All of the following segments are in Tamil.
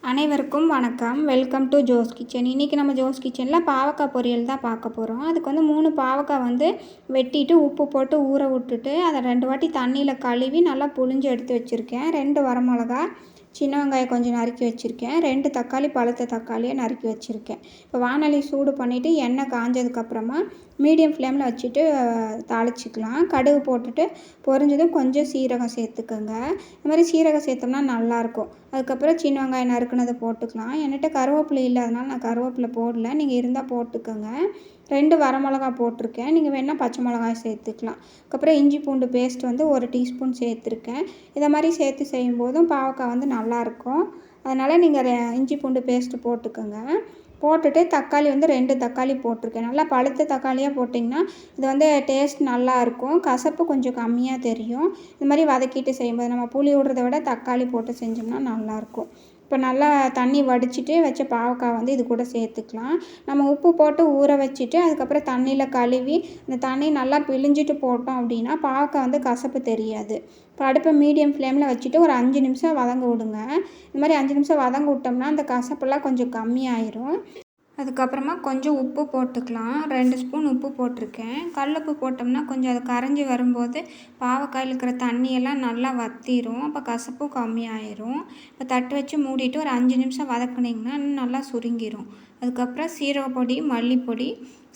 அனைவருக்கும் வணக்கம். Welcome to Jo's kitchen. இன்றைக்கி நம்ம ஜோஸ் கிச்சனில் பாவக்காய் பொரியல் தான் பார்க்க போகிறோம். அதுக்கு வந்து 3 பாவக்காய் வந்து வெட்டிட்டு உப்பு போட்டு ஊற விட்டுட்டு அதை 2 வாட்டி தண்ணியில் கழுவி நல்லா புழிஞ்சு எடுத்து வச்சுருக்கேன். 2 வரமிளகா, சின்ன வெங்காயம் கொஞ்சம் நறுக்கி வச்சுருக்கேன். 2 தக்காளி, பழுத்த தக்காளியை நறுக்கி வச்சுருக்கேன். இப்போ வானொலி சூடு பண்ணிவிட்டு எண்ணெய் காஞ்சதுக்கப்புறமா மீடியம் ஃப்ளேமில் வச்சுட்டு தாளிச்சிக்கலாம். கடுகு போட்டுட்டு பொரிஞ்சதும் கொஞ்சம் சீரகம் சேர்த்துக்கோங்க. இந்த மாதிரி சீரகம் சேர்த்தோம்னா நல்லாயிருக்கும். அதுக்கப்புறம் சின்ன வெங்காயம் நறுக்குனதை போட்டுக்கலாம். என்கிட்ட கருவேப்பிலை இல்லை, அதனால் நான் கருவேப்பிலை போடல. நீங்கள் இருந்தால் போட்டுக்கோங்க. 2 வரமிளகா போட்டிருக்கேன். நீங்கள் வேணால் பச்சை மிளகாய் சேர்த்துக்கலாம். அதுக்கப்புறம் இஞ்சி பூண்டு பேஸ்ட் வந்து 1 டீஸ்பூன் சேர்த்துருக்கேன். இதை மாதிரி சேர்த்து செய்யும்போதும் பாவக்காய் வந்து நல்லாயிருக்கும். அதனால் நீங்கள் இஞ்சி பூண்டு பேஸ்ட்டு போட்டுக்கோங்க. போட்டுட்டு தக்காளி வந்து 2 தக்காளி போட்டிருக்கேன். நல்லா பழுத்த தக்காளியாக போட்டிங்கன்னா இது வந்து டேஸ்ட் நல்லாயிருக்கும். கசப்பு கொஞ்சம் கம்மியாக தெரியும். இந்த மாதிரி வதக்கிட்டு செய்யும்போது நம்ம புளி விடுறத விட தக்காளி போட்டு செஞ்சோம்னா நல்லாயிருக்கும். இப்போ நல்லா தண்ணி வடிச்சிட்டு வச்ச பாவக்காய் வந்து இது கூட சேர்த்துக்கலாம். நம்ம உப்பு போட்டு ஊற வச்சுட்டு அதுக்கப்புறம் தண்ணியில் கழுவி அந்த தண்ணி நல்லா பிழிஞ்சிட்டு போட்டோம் அப்படின்னா பாவக்காய் வந்து கசப்பு தெரியாது. இப்போ அடுப்பை மீடியம் ஃப்ளேமில் வச்சுட்டு ஒரு 5 நிமிஷம் வதங்க விடுங்க. இந்த மாதிரி 5 நிமிஷம் வதங்க விட்டோம்னா அந்த கசப்பெல்லாம் கொஞ்சம் கம்மியாயிரும். அதுக்கப்புறமா கொஞ்சம் உப்பு போட்டுக்கலாம். 2 ஸ்பூன் உப்பு போட்டிருக்கேன். கல்லுப்பு போட்டோம்னா கொஞ்சம் அது கரைஞ்சி வரும்போது பாவக்காயில் இருக்கிற தண்ணியெல்லாம் நல்லா வற்றிரும். அப்போ கசப்பும் கம்மியாயிரும். இப்போ தட்டு வச்சு மூடிட்டு ஒரு 5 நிமிஷம் வதக்குனிங்கன்னா இன்னும் நல்லா சுருங்கிடும். அதுக்கப்புறம் சீரகப்பொடி, மல்லிப்பொடி,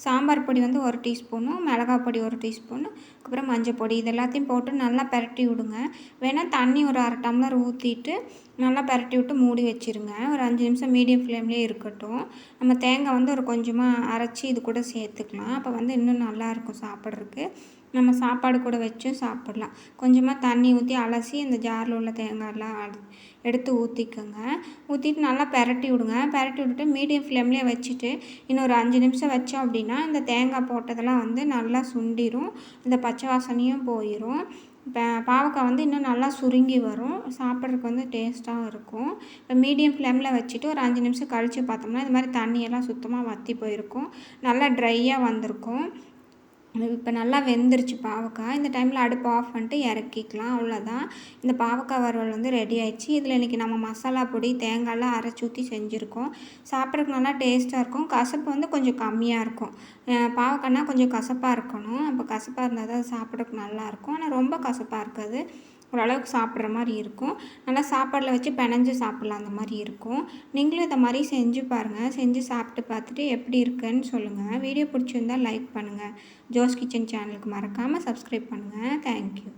சாம்பார் பொடி வந்து 1 டீஸ்பூனும், மிளகாய் பொடி 1 டீஸ்பூனு, அதுக்கப்புறம் மஞ்சள் பொடி இது எல்லாத்தையும் போட்டு நல்லா பெரட்டி விடுங்க. வேணால் தண்ணி ஒரு 1/2 டம்ளர் ஊற்றிட்டு நல்லா பெரட்டி விட்டு மூடி வச்சுருங்க. ஒரு 5 நிமிஷம் மீடியம் ஃப்ளேம்லேயே இருக்கட்டும். நம்ம தேங்காய் வந்து ஒரு கொஞ்சமாக அரைச்சி இது கூட சேர்த்துக்கலாம். அப்போ வந்து இன்னும் நல்லாயிருக்கும் சாப்பிட்றதுக்கு. நம்ம சாப்பாடு கூட வச்சும் சாப்பிட்லாம். கொஞ்சமாக தண்ணி ஊற்றி அலசி இந்த ஜாரில் உள்ள தேங்காயெல்லாம் எடுத்து ஊற்றிக்கோங்க. ஊற்றிட்டு நல்லா பெரட்டி விடுங்க. பெரட்டி விட்டுட்டு மீடியம் ஃப்ளேம்லேயே வச்சுட்டு இன்னும் ஒரு 5 நிமிஷம் வச்சோம் அப்படின்னா இந்த தேங்காய் போட்டதெல்லாம் வந்து நல்லா சுண்டிடும். இந்த பச்சை வாசனையும் போயிடும். பாவக்காய் வந்து இன்னும் நல்லா சுருங்கி வரும். சாப்பிட்றதுக்கு வந்து டேஸ்ட்டாகவும் இருக்கும். இப்போ மீடியம் ஃப்ளேமில் வச்சுட்டு ஒரு 5 நிமிஷம் கழித்து பார்த்தோம்னா இது மாதிரி தண்ணியெல்லாம் சுத்தமாக வற்றி போயிருக்கும். நல்லா ட்ரையாக வந்திருக்கும். இப்போ நல்லா வெந்துருச்சு பாவக்காய். இந்த டைமில் அடுப்பு ஆஃப் பண்ணிட்டு இறக்கிக்கலாம். அவ்வளோதான். இந்த பாவக்காய் வறுவல் வந்து ரெடி ஆயிடுச்சு. இதில் இன்றைக்கி நம்ம மசாலா பொடி தேங்காயெல்லாம் அரைச்சி ஊற்றி செஞ்சுருக்கோம். சாப்பிட்றதுக்கு நல்லா டேஸ்ட்டாக இருக்கும். கசப்பு வந்து கொஞ்சம் கம்மியாக இருக்கும். பாவக்காய்னா கொஞ்சம் கசப்பாக இருக்கணும். அப்போ கசப்பாக இருந்தால் தான் சாப்பிட்றதுக்கு நல்லாயிருக்கும். ஆனால் ரொம்ப கசப்பாக இருக்காது. ஓரளவுக்கு சாப்பிட்ற மாதிரி இருக்கும். நல்லா சாப்பாடில் வச்சு பெனஞ்சு சாப்பிட்லாம். அந்த மாதிரி இருக்கும். நீங்களும் இதை மாதிரி செஞ்சு பாருங்கள். செஞ்சு சாப்பிட்டு பார்த்துட்டு எப்படி இருக்குன்னு சொல்லுங்கள். வீடியோ பிடிச்சிருந்தால் லைக் பண்ணுங்கள். ஜோஸ் கிச்சன் சேனலுக்கு மறக்காமல் சப்ஸ்கிரைப் பண்ணுங்கள். தேங்க்யூ.